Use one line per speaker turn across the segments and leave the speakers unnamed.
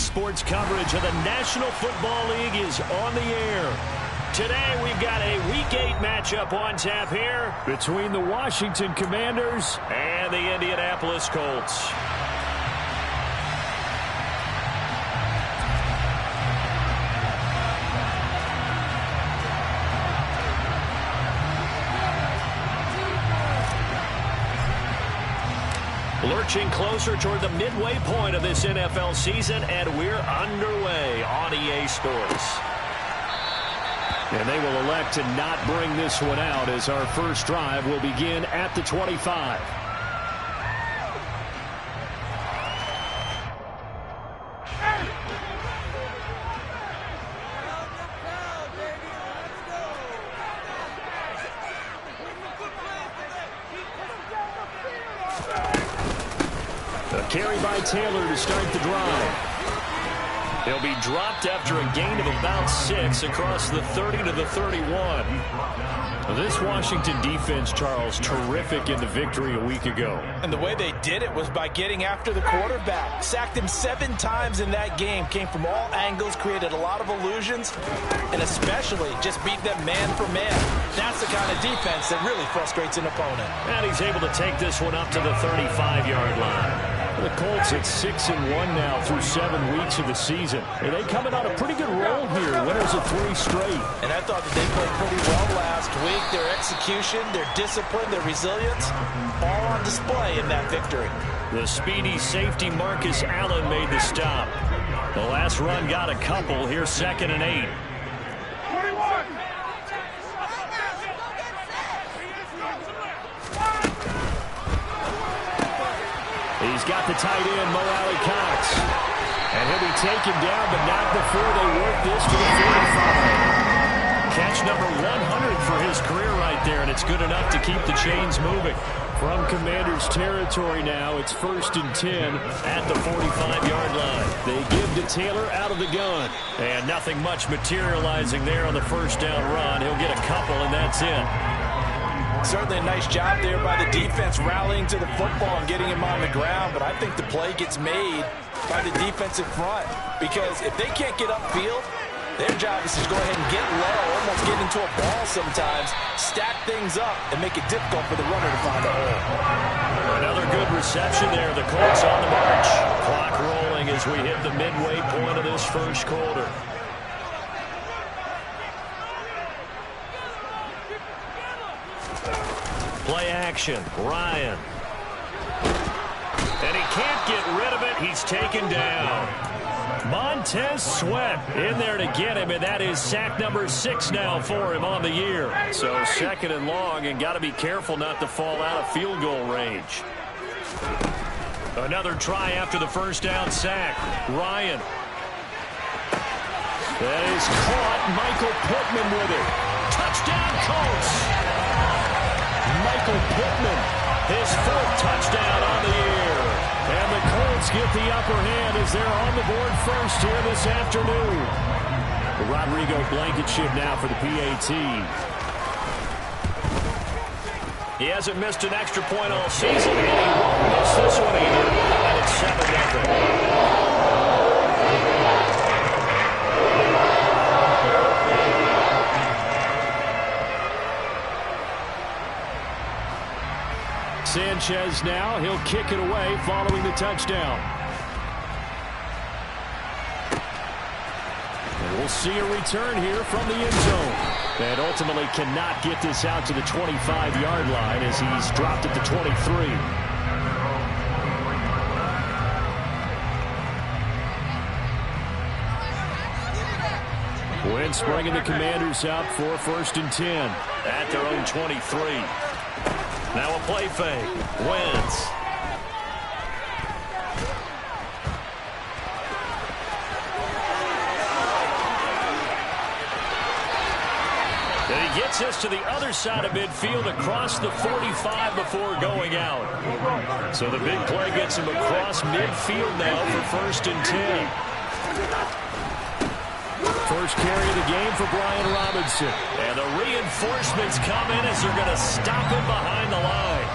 Sports coverage of the National Football League is on the air. Today we've got a Week 8 matchup on tap here between the Washington Commanders and the Indianapolis Colts. Lurching closer toward the midway point of this NFL season, and we're underway on EA Sports. And they will elect to not bring this one out as our first drive will begin at the 25. A carry by Taylor to start the drive. He'll be dropped after a gain of about 6 across the 30 to the 31. This Washington defense, Charles, terrific in the victory a week ago.
And the way they did it was by getting after the quarterback. Sacked him 7 times in that game. Came from all angles, created a lot of illusions, and especially just beat them man for man. That's the kind of defense that really frustrates an opponent.
And he's able to take this one up to the 35-yard line. The Colts at 6-1 now through 7 weeks of the season. And they coming on a pretty good roll here. Winners of 3 straight.
And I thought that they played pretty well last week. Their execution, their discipline, their resilience, all on display in that victory.
The speedy safety Marcus Allen made the stop. The last run got a couple. Here 2nd and 8. He's got the tight end, Mo Alley-Cox. And he'll be taken down, but not before they work this to the 45. Catch number 100 for his career right there, and it's good enough to keep the chains moving. From Commanders territory now, it's 1st and 10 at the 45-yard line. They give to Taylor out of the gun. And nothing much materializing there on the first down run. He'll get a couple, and that's it.
Certainly a nice job there by the defense rallying to the football and getting him on the ground, but I think the play gets made by the defensive front because if they can't get upfield, their job is to go ahead and get low, almost get into a ball sometimes, stack things up, and make it difficult for the runner to find a hole.
Another good reception there. The Colts on the march. Clock rolling as we hit the midway point of this first quarter. Play action, Ryan. And he can't get rid of it. He's taken down. Montez Sweat in there to get him, and that is sack number 6 now for him on the year. So 2nd and long, and got to be careful not to fall out of field goal range. Another try after the first down sack. Ryan. That is caught. Michael Pittman with it. Touchdown, Colts. Michael Pittman, his 4th touchdown on the year. And the Colts get the upper hand as they're on the board first here this afternoon. Rodrigo Blankenship now for the PAT. He hasn't missed an extra point all season, and he won't miss this one either. And it's 7-0. Sanchez now, he'll kick it away following the touchdown. And we'll see a return here from the end zone. And ultimately cannot get this out to the 25-yard line as he's dropped at the 23. Wentz bringing the Commanders out for 1st and 10 at their own 23. Now a play fake. Wentz. And he gets us to the other side of midfield across the 45 before going out. So the big play gets him across midfield now for 1st and 10. First carry of the game for Brian Robinson. And the reinforcements come in as they're going to stop him behind the line.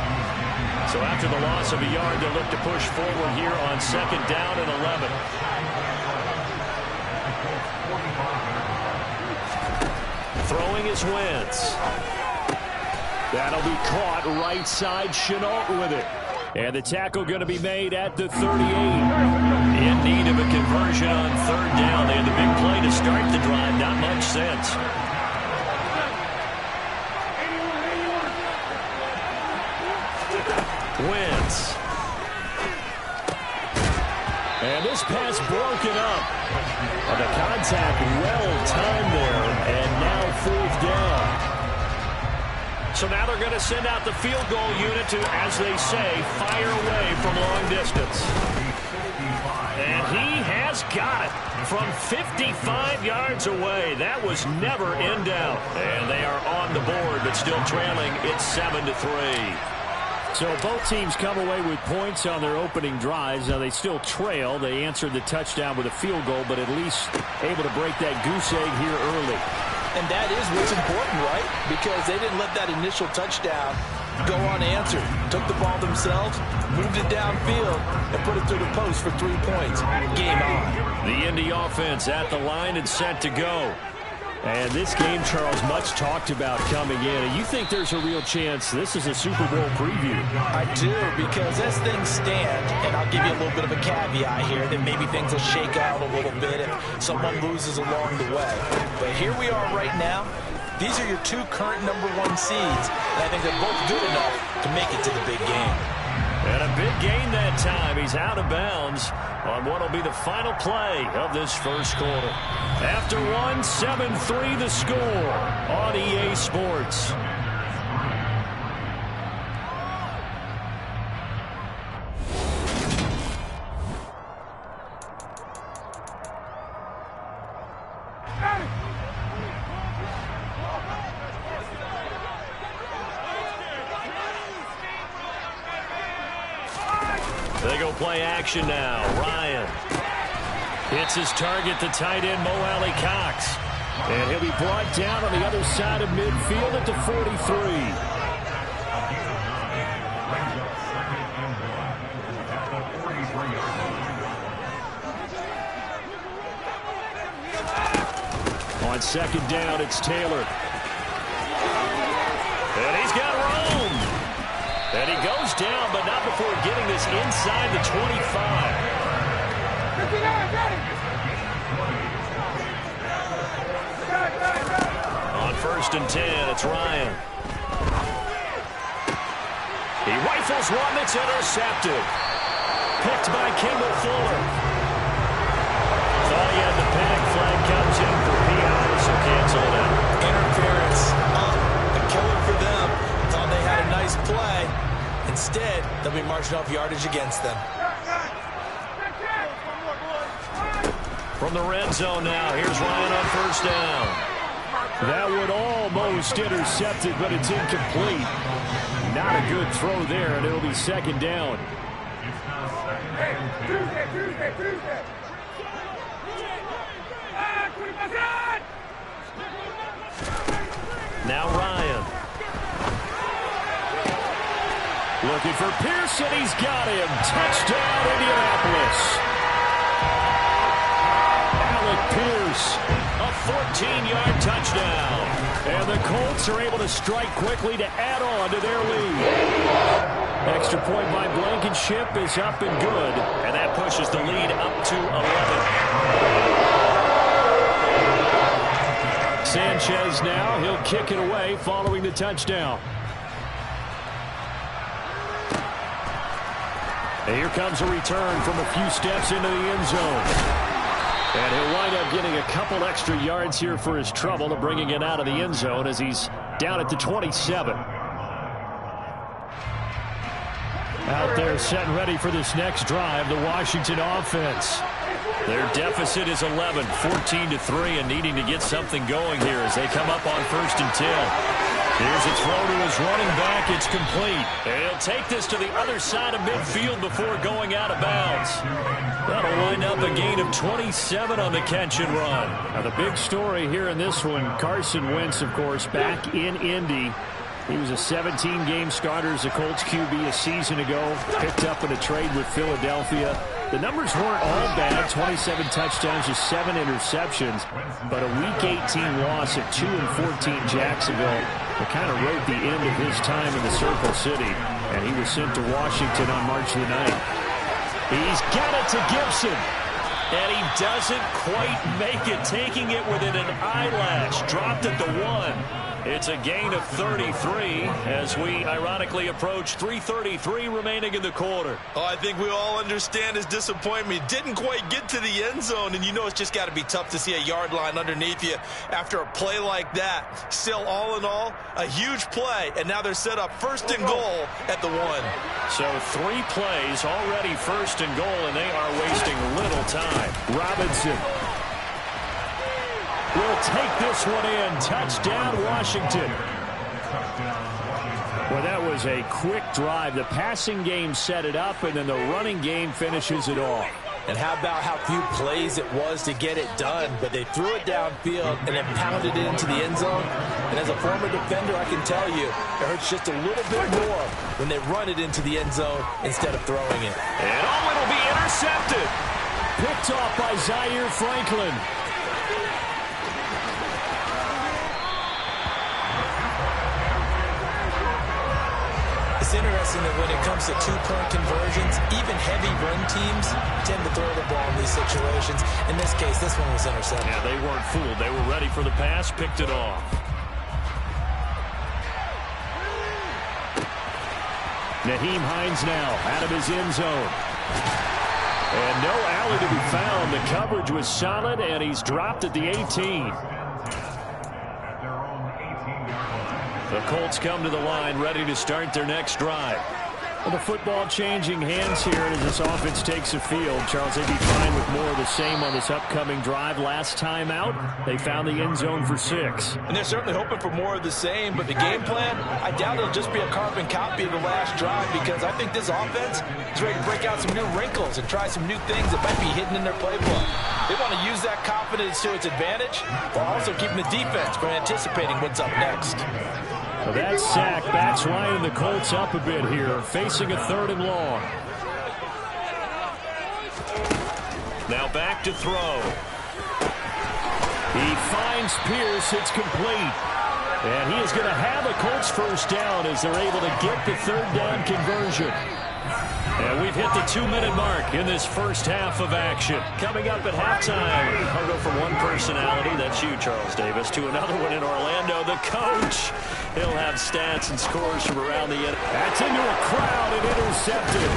So after the loss of a yard, they'll look to push forward here on 2nd down and 11. Throwing his Wentz. That'll be caught right side. Chenault with it. And the tackle going to be made at the 38. In need of a conversion on third down. They had the big play to start the drive. Not much sense. Wentz. And this pass broken up. And the contact well timed there. And now fourth down. So now they're going to send out the field goal unit to, as they say, fire away from long distance. And he has got it from 55 yards away. That was never in doubt. And they are on the board, but still trailing. It's 7-3. So both teams come away with points on their opening drives. Now they still trail. They answered the touchdown with a field goal, but at least able to break that goose egg here early.
And that is what's important, right? Because they didn't let that initial touchdown go unanswered. Took the ball themselves, moved it downfield, and put it through the post for 3 points. Game on.
The Indy offense at the line and set to go. And this game, Charles, much talked about coming in. And you think there's a real chance this is a Super Bowl preview?
I do, because as things stand, and I'll give you a little bit of a caveat here, that maybe things will shake out a little bit if someone loses along the way. But here we are right now. These are your two current #1 seeds, and I think they're both good enough to make it to the big game.
And a big gain that time. He's out of bounds on what will be the final play of this first quarter. After one, 7-3 the score on EA Sports. They go play action now. Ryan hits his target, the tight end, Mo Alley Cox. And he'll be brought down on the other side of midfield at the 43. On second down, it's Taylor. And he's got room. And he goes down, but not before getting this inside the 25. On 1st and 10, it's Ryan. He rifles one that's intercepted. Picked by Kendall Fuller. Thought he had the panic. Flag comes in for PI, so cancel it out.
Interference. A killer for them. Thought they had a nice play. Instead, they'll be marching off yardage against them.
From the red zone now, here's Ryan on 1st down. That would almost intercept it, but it's incomplete. Not a good throw there, and it'll be 2nd down. Now Ryan. Looking for Pearson. He's got him. Touchdown, Indianapolis. Alec Pierce, a 14-yard touchdown. And the Colts are able to strike quickly to add on to their lead. Extra point by Blankenship is up and good. And that pushes the lead up to 11. Sanchez now. He'll kick it away following the touchdown. And here comes a return from a few steps into the end zone. And he'll wind up getting a couple extra yards here for his trouble to bringing it out of the end zone as he's down at the 27. Out there set and ready for this next drive, the Washington offense. Their deficit is 11, 14-3, and needing to get something going here as they come up on 1st and 10. Here's a throw to his running back. It's complete. And he'll take this to the other side of midfield before going out of bounds. That'll wind up a gain of 27 on the catch and run. Now the big story here in this one, Carson Wentz, of course, back in Indy. He was a 17-game starter as a Colts QB a season ago. Picked up in a trade with Philadelphia. The numbers weren't all bad, 27 touchdowns, just 7 interceptions, but a Week 18 loss at 2-14 Jacksonville that kind of wrote the end of his time in the Circle City, and he was sent to Washington on March the 9th. He's got it to Gibson, and he doesn't quite make it, taking it within an eyelash, dropped at the 1. It's a gain of 33 as we ironically approach 3:33 remaining in the quarter.
Oh, I think we all understand his disappointment. Didn't quite get to the end zone, and you know it's just got to be tough to see a yard line underneath you after a play like that. Still, all in all, a huge play, and now they're set up first and goal at the 1.
So 3 plays already first and goal, and they are wasting little time. Robinson will take this one in. Touchdown, Washington. Well, that was a quick drive. The passing game set it up, and then the running game finishes it off.
And how about how few plays it was to get it done, but they threw it downfield and then pounded it into the end zone. And as a former defender, I can tell you, it hurts just a little bit more when they run it into the end zone instead of throwing it.
And oh, it'll be intercepted. Picked off by Zaire Franklin.
It's interesting that when it comes to two-point conversions, even heavy run teams tend to throw the ball in these situations. In this case, this one was intercepted.
Yeah, they weren't fooled. They were ready for the pass, picked it off. Nyheim Hines now out of his end zone. And no alley to be found. The coverage was solid, and he's dropped at the 18. The Colts come to the line, ready to start their next drive. Well, the football changing hands here as this offense takes the field. Charles, they'd be fine with more of the same on this upcoming drive. Last time out, they found the end zone for 6.
And they're certainly hoping for more of the same, but the game plan, I doubt it'll just be a carbon copy of the last drive, because I think this offense is ready to break out some new wrinkles and try some new things that might be hidden in their playbook. They want to use that confidence to its advantage while also keeping the defense from anticipating what's up next.
Well, that sack backs Ryan and the Colts up a bit here, facing a 3rd and long. Now back to throw. He finds Pierce. It's complete. And he is going to have a Colts first down as they're able to get the 3rd down conversion. And we've hit the 2-minute mark in this first half of action. Coming up at halftime, I'll go from one personality, that's you, Charles Davis, to another one in Orlando, the coach. He'll have stats and scores from around the end. That's into a crowd and intercepted.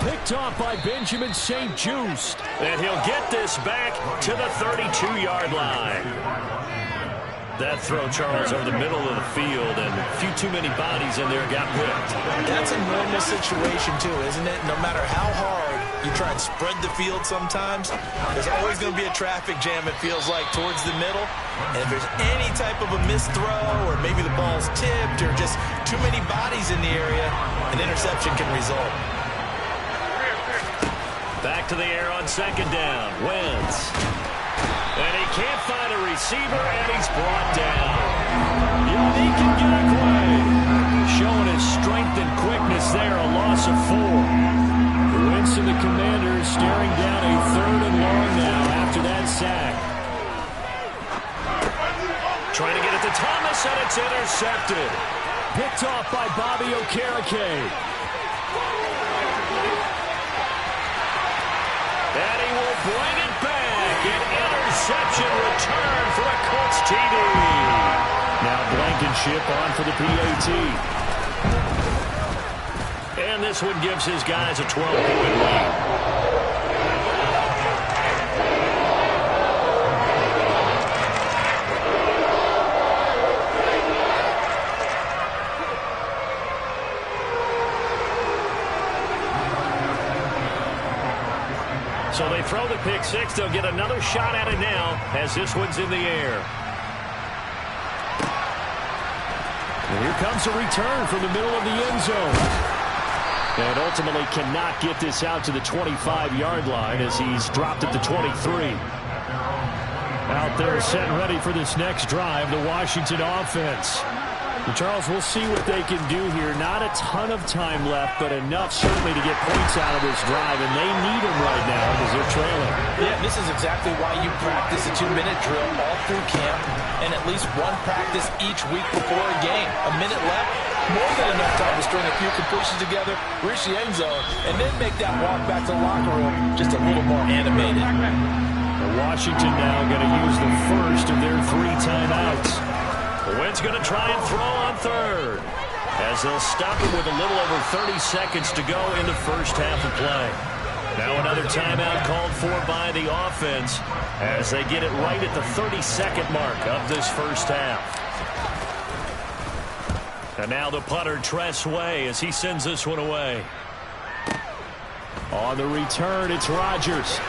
Picked off by Benjamin St. Juste. And he'll get this back to the 32-yard line. That throw, Charles, over the middle of the field, and a few too many bodies in there got picked.
That's a normal situation, too, isn't it? No matter how hard you try and spread the field sometimes, there's always going to be a traffic jam, it feels like, towards the middle. And if there's any type of a missed throw, or maybe the ball's tipped, or just too many bodies in the area, an interception can result.
Back to the air on 2nd down. Wentz. And he can't find a receiver, and he's brought down. Unique and Gotw showing his strength and quickness there, a loss of 4. Wentz and the Commanders staring down a 3rd and long now after that sack. Trying to get it to Thomas, and it's intercepted. Picked off by Bobby Okereke. And he will bring it back. An interception return for a Colts TD. Now Blankenship on for the PAT. And this one gives his guys a 12-point lead. So they throw the pick 6. They'll get another shot at it now as this one's in the air. And here comes a return from the middle of the end zone. And ultimately cannot get this out to the 25-yard line as he's dropped at the 23. Out there set and ready for this next drive, the Washington offense. Charles, we'll see what they can do here. Not a ton of time left, but enough certainly to get points out of this drive, and they need them right now because they're trailing.
Yeah, this is exactly why you practice a 2-minute drill all through camp and at least one practice each week before a game. A minute left, more than enough time to string a few completions together, reach the end zone, and then make that walk back to the locker room just a little more animated.
Washington now going to use the first of their 3 timeouts. Wynn's going to try and throw on third as they'll stop him with a little over 30 seconds to go in the first half of play. Now another timeout called for by the offense as they get it right at the 32nd mark of this first half. And now the punter, Tress Way, as he sends this one away. On the return, it's Rodgers.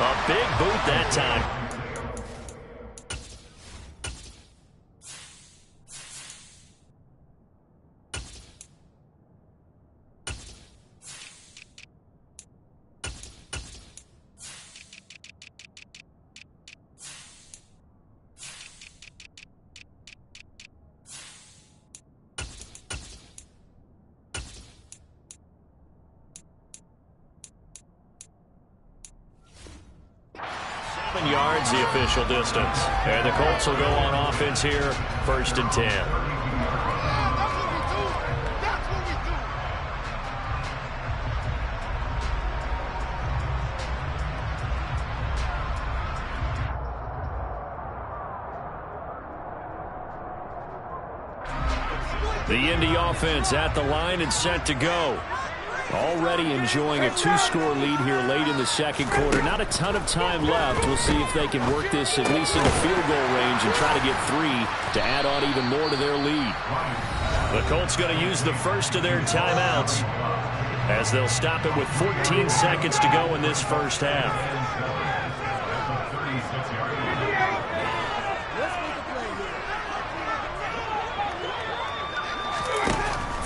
A big boot that time. Yards the official distance, and the Colts will go on offense here, 1st and 10. The Indy offense at the line and set to go. Already enjoying a 2-score lead here late in the second quarter. Not a ton of time left. We'll see if they can work this at least in the field goal range and try to get 3 to add on even more to their lead. The Colts going to use the first of their timeouts as they'll stop it with 14 seconds to go in this first half.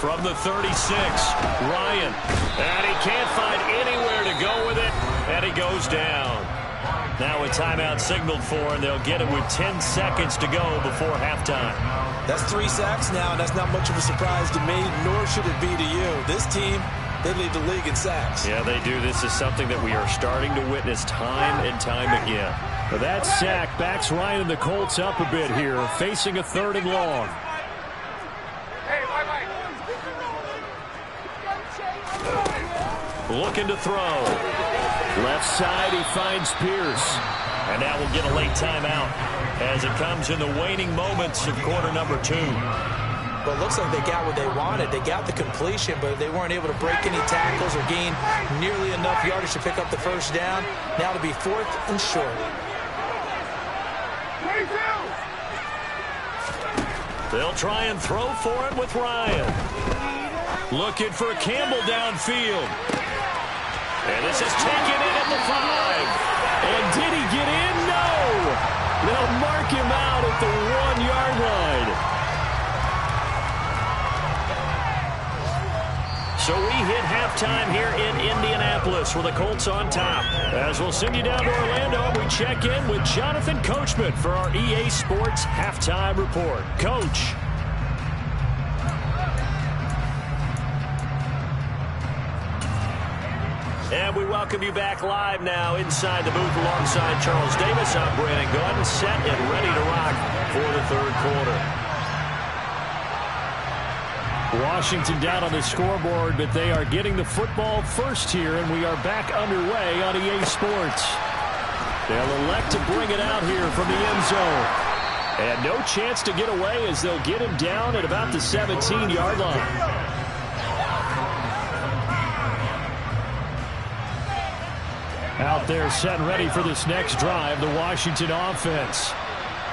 From the 36, Ryan. And he can't find anywhere to go with it, and he goes down. Now a timeout signaled for, and they'll get it with 10 seconds to go before halftime.
That's 3 sacks now, and that's not much of a surprise to me, nor should it be to you. This team, they lead the league in sacks.
Yeah, they do. This is something that we are starting to witness time and time again. But that sack backs Ryan and the Colts up a bit here, facing a 3rd and long. Looking to throw. Left side, he finds Pierce. And now we'll get a late timeout as it comes in the waning moments of quarter number 2.
Well, it looks like they got what they wanted. They got the completion, but they weren't able to break any tackles or gain nearly enough yardage to pick up the first down. Now to be 4th and short.
They'll try and throw for it with Ryan. Looking for Campbell downfield. And this is taken in at the 5. And did he get in? No! They'll mark him out at the 1-yard line. So we hit halftime here in Indianapolis with the Colts on top. As we'll send you down to Orlando, we check in with Jonathan Coachman for our EA Sports Halftime Report. Coach. And we welcome you back live now inside the booth alongside Charles Davis. I'm Brandon Gunn, set and ready to rock for the 3rd quarter. Washington down on the scoreboard, but they are getting the football first here, and we are back underway on EA Sports. They'll elect to bring it out here from the end zone. And no chance to get away as they'll get him down at about the 17-yard line. Out there set and ready for this next drive, the Washington offense.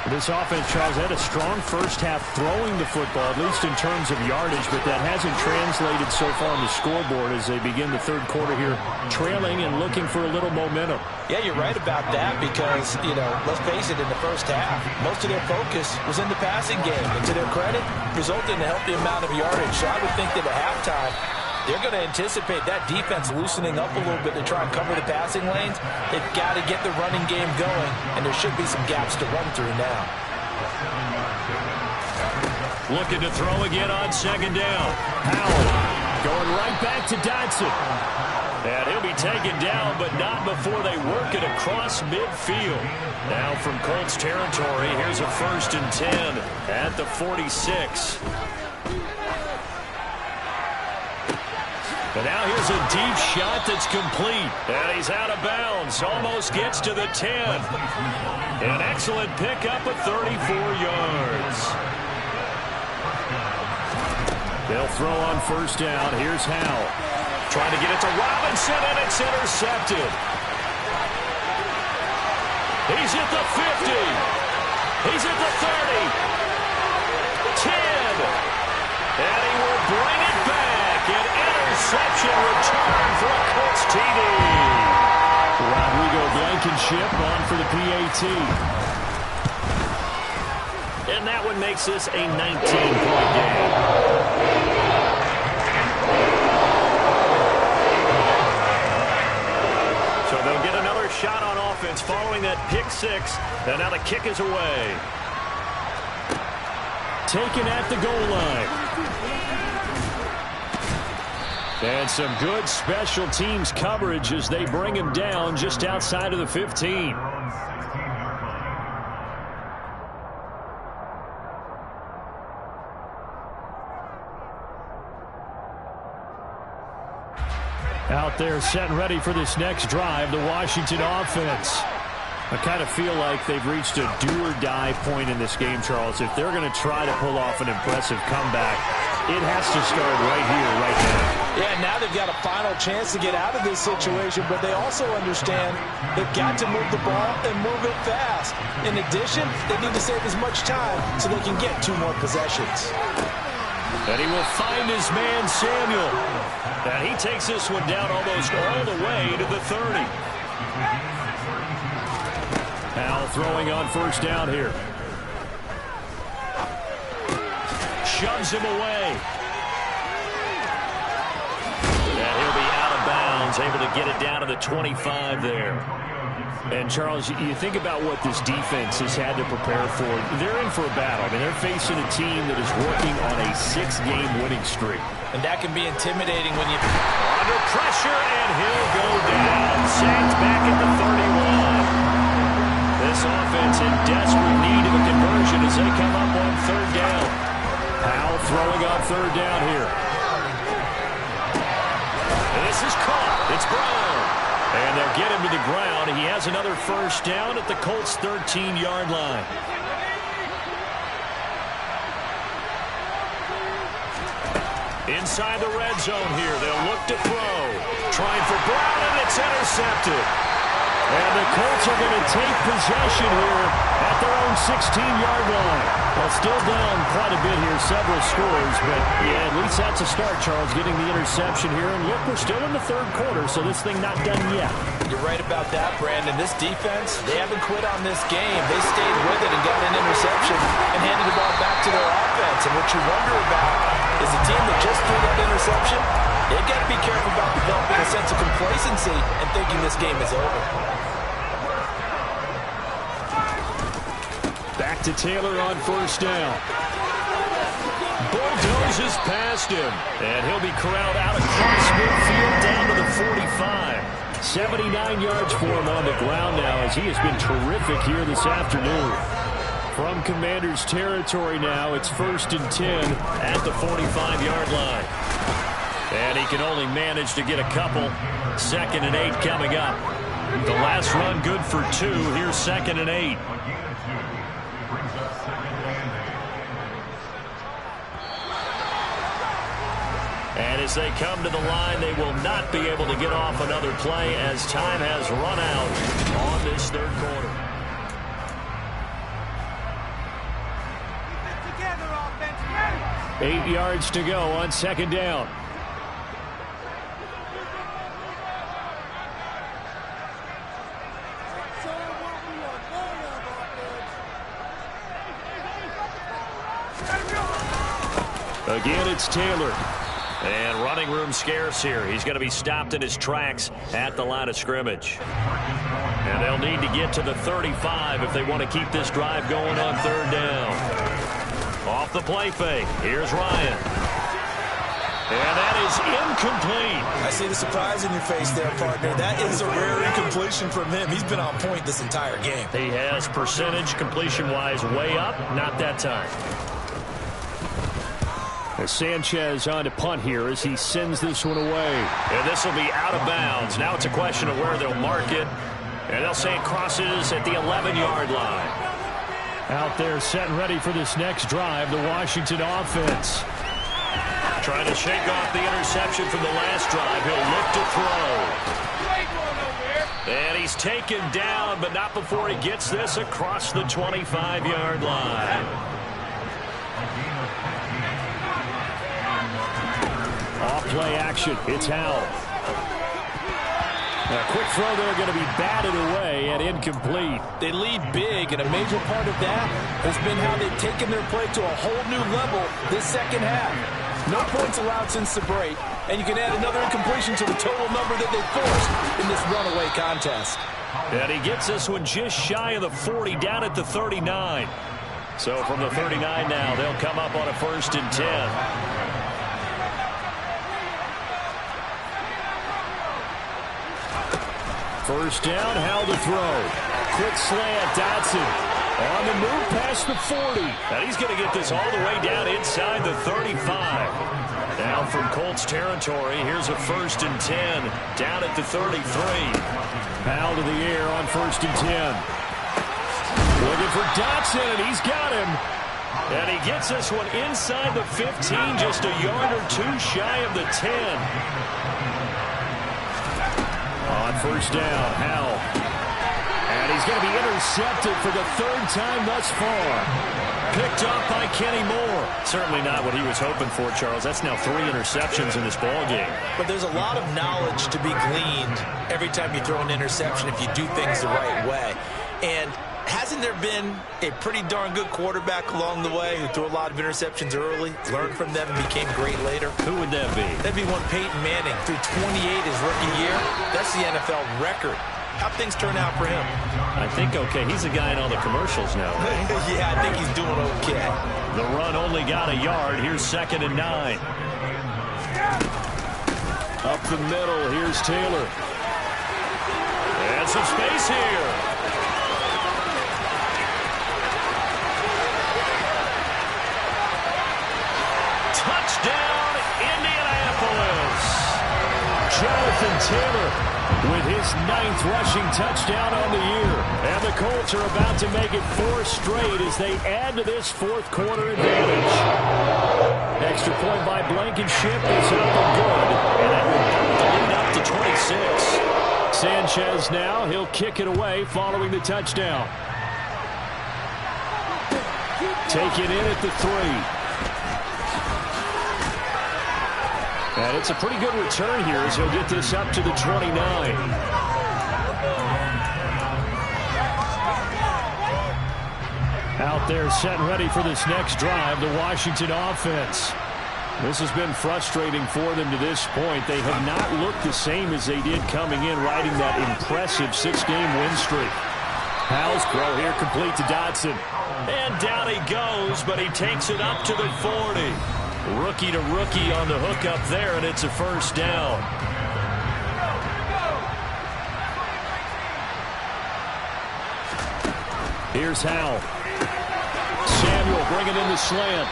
This offense, Charles, had a strong first half throwing the football, at least in terms of yardage, but that hasn't translated so far on the scoreboard as they begin the 3rd quarter here, trailing and looking for a little momentum.
Yeah, you're right about that because, let's face it, in the first half, most of their focus was in the passing game. And to their credit, resulted in a healthy amount of yardage. So I would think that at halftime, they're going to anticipate that defense loosening up a little bit to try and cover the passing lanes. They've got to get the running game going, and there should be some gaps to run through now.
Looking to throw again on second down. Howell going right back to Dotson. And he'll be taken down, but not before they work it across midfield. Now from Colts territory, here's a 1st and 10 at the 46. And now here's a deep shot that's complete. And he's out of bounds. Almost gets to the 10. An excellent pickup of 34 yards. They'll throw on 1st down. Here's Howell. Trying to get it to Robinson, and it's intercepted. He's at the 50. He's at the 30. 10. And he will bring it back. An interception return for a Colts TD. Rodrigo Blankenship on for the PAT. And that one makes this a 19-point game. So they'll get another shot on offense following that pick 6. And now the kick is away. Taken at the goal line. And some good special teams coverage as they bring him down just outside of the 15. Out there set and ready for this next drive, the Washington offense. I kind of feel like they've reached a do-or-die point in this game, Charles. If they're going to try to pull off an impressive comeback, it has to start right here, right now.
Yeah, now they've got a final chance to get out of this situation, but they also understand they've got to move the ball and move it fast. In addition, they need to save as much time so they can get 2 more possessions.
And he will find his man, Samuel. And he takes this one down almost all the way to the 30. Howell throwing on 1st down here. Shoves him away. And he'll be out of bounds, able to get it down to the 25 there. And, Charles, you think about what this defense has had to prepare for. They're in for a battle. I mean, they're facing a team that is working on a 6-game winning streak.
And that can be intimidating when you...
Under pressure, and he'll go down. Sacked back at the 31. This offense in desperate need of a conversion as they come up on 3rd down. Howell throwing on 3rd down here. And this is caught. It's Brown. And they'll get him to the ground. He has another 1st down at the Colts' 13-yard line. Inside the red zone here. They'll look to throw. Trying for Brown, and it's intercepted. And the Colts are going to take possession here at their own 16-yard line. Well, still down quite a bit here, several scores, but yeah, at least that's a start, Charles, getting the interception here. And look, we're still in the 3rd quarter, so this thing not done yet.
You're right about that, Brandon. This defense, they haven't quit on this game. They stayed with it and got an interception and handed the ball back to their offense. And what you wonder about is a team that just threw that interception, they've got to be careful about developing a sense of complacency and thinking this game is over.
Back to Taylor on 1st down. Bulldozes past him. And he'll be corralled out across midfield down to the 45. 79 yards for him on the ground now as he has been terrific here this afternoon. From Commanders territory now, it's 1st and 10 at the 45-yard line. And he can only manage to get a couple. 2nd and 8 coming up. The last run good for 2. Here's 2nd and 8. And as they come to the line, they will not be able to get off another play as time has run out on this 3rd quarter. Together, 8 yards to go on 2nd down. Again, it's Taylor. And running room scarce here. He's going to be stopped in his tracks at the line of scrimmage. And they'll need to get to the 35 if they want to keep this drive going on 3rd down. Off the play fake. Here's Ryan. And that is incomplete.
I see the surprise in your face there, partner. That is a rare incompletion from him. He's been on point this entire game.
He has percentage completion-wise way up. Not that time. As Sanchez on to punt here as he sends this one away. And this will be out of bounds. Now it's a question of where they'll mark it. And they'll say it crosses at the 11-yard line. Out there set and ready for this next drive, the Washington offense. Trying to shake off the interception from the last drive. He'll look to throw. And he's taken down, but not before he gets this across the 25-yard line. Off play action. It's Howell. A quick throw there going to be batted away and incomplete.
They lead big, and a major part of that has been how they've taken their play to a whole new level this second half. No points allowed since the break, and you can add another incompletion to the total number that they forced in this runaway contest.
And he gets this one just shy of the 40, down at the 39. So from the 39 now, they'll come up on a 1st and 10. First down, how to throw. Quick slant, Dotson. On the move past the 40. And he's going to get this all the way down inside the 35. Now from Colts territory, here's a 1st and 10. Down at the 33. Foul to the air on 1st and 10. Looking for Dotson, and he's got him. And he gets this one inside the 15, just a yard or two shy of the 10. On 1st down, Howell. And he's going to be intercepted for the 3rd time thus far. Picked off by Kenny Moore. Certainly not what he was hoping for, Charles. That's now 3 interceptions in this ballgame.
But there's a lot of knowledge to be gleaned every time you throw an interception if you do things the right way. And hasn't there been a pretty darn good quarterback along the way who threw a lot of interceptions early, learned from them, and became great later?
Who would that be?
That'd be one Peyton Manning. Threw 28 his rookie year. That's the NFL record. How'd things turn out for him?
I think okay. He's a guy in all the commercials now.
Yeah, I think he's doing okay.
The run only got a yard. Here's 2nd and 9. Up the middle. Here's Taylor. And some space here. Touchdown, Indianapolis. Jonathan Taylor with his 9th rushing touchdown on the year. And the Colts are about to make it 4 straight as they add to this 4th quarter advantage. Extra point by Blankenship is up and good. And that will put the lead up to 26. Sanchez now, he'll kick it away following the touchdown. Taken in at the 3. And it's a pretty good return here as he'll get this up to the 29. Out there set and ready for this next drive, the Washington offense. This has been frustrating for them to this point. They have not looked the same as they did coming in, riding that impressive 6-game win streak. Howell's throw here complete to Dotson. And down he goes, but he takes it up to the 40. Rookie to rookie on the hook up there, and it's a 1st down. Here's Howell. Samuel bringing in the slant.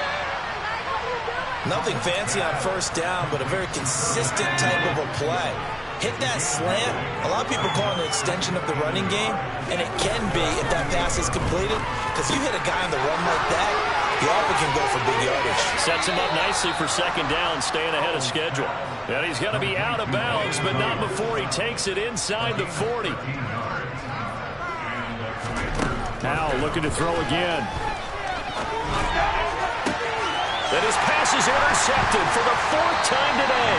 Nothing fancy on 1st down, but a very consistent type of a play. Hit that slant. A lot of people call it an extension of the running game, and it can be if that pass is completed, because you hit a guy on the run like that, he often can go for big yardage.
Sets him up nicely for 2nd down, staying ahead of schedule. And he's going to be out of bounds, but not before he takes it inside the 40. Now looking to throw again. And his pass is intercepted for the 4th time today.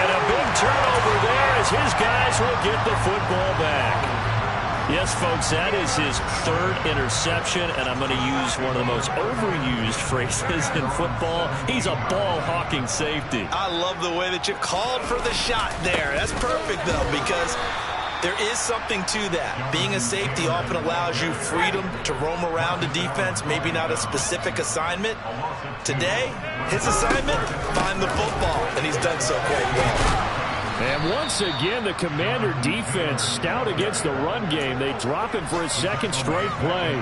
And a big turnover there as his guys will get the football back. Yes, folks, that is his 3rd interception, and I'm going to use one of the most overused phrases in football. He's a ball-hawking safety.
I love the way that you called for the shot there. That's perfect, though, because There is something to that. Being a safety often allows you freedom to roam around the defense, maybe not a specific assignment. Today, his assignment, find the football, and he's done so quite well.
And once again, the Commander defense stout against the run game. They drop him for his second straight play.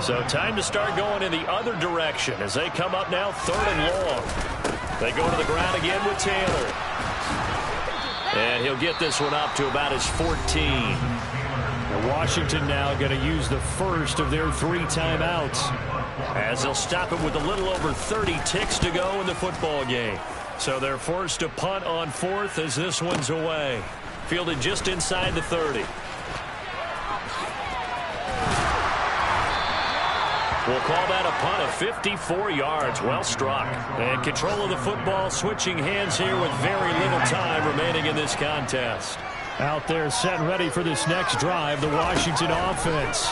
So time to start going in the other direction as they come up now 3rd and long. They go to the ground again with Taylor. And he'll get this one up to about his 14. Now Washington now going to use the first of their 3 timeouts as they'll stop it with a little over 30 ticks to go in the football game. So they're forced to punt on 4th as this one's away. Fielded just inside the 30. We'll call that a punt of 54 yards. Well struck. And control of the football switching hands here with very little time remaining in this contest. Out there set and ready for this next drive, the Washington offense.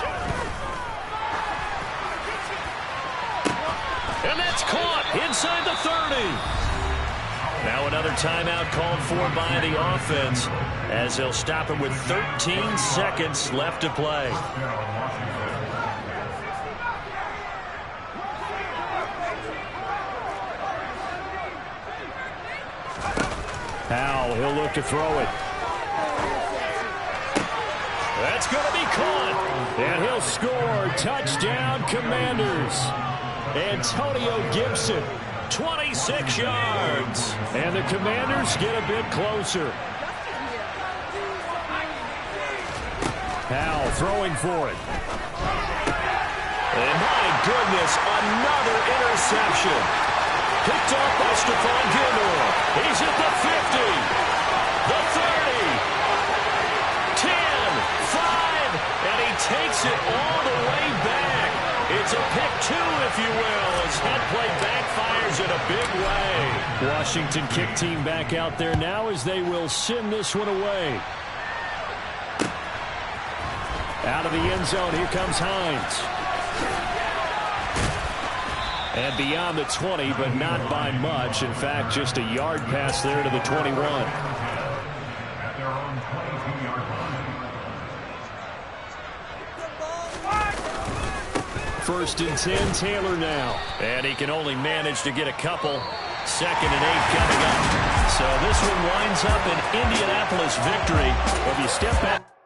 And that's caught inside the 30. Now another timeout called for by the offense as they'll stop it with 13 seconds left to play. Powell, he'll look to throw it. That's going to be caught. And he'll score. Touchdown, Commanders. Antonio Gibson, 26 yards. And the Commanders get a bit closer. Powell throwing for it. And my goodness, another interception. Picked off by Stephon Gilmore. He's at the 50, the 30, 10, 5, and he takes it all the way back. It's a pick 2, if you will, as that play backfires in a big way. Washington kick team back out there now as they will send this one away. Out of the end zone, here comes Hines. And beyond the 20, but not by much. In fact, just a yard pass there to the 21. First and 10, Taylor now. And he can only manage to get a couple. 2nd and 8 coming up. So this one winds up an Indianapolis victory. If you step back.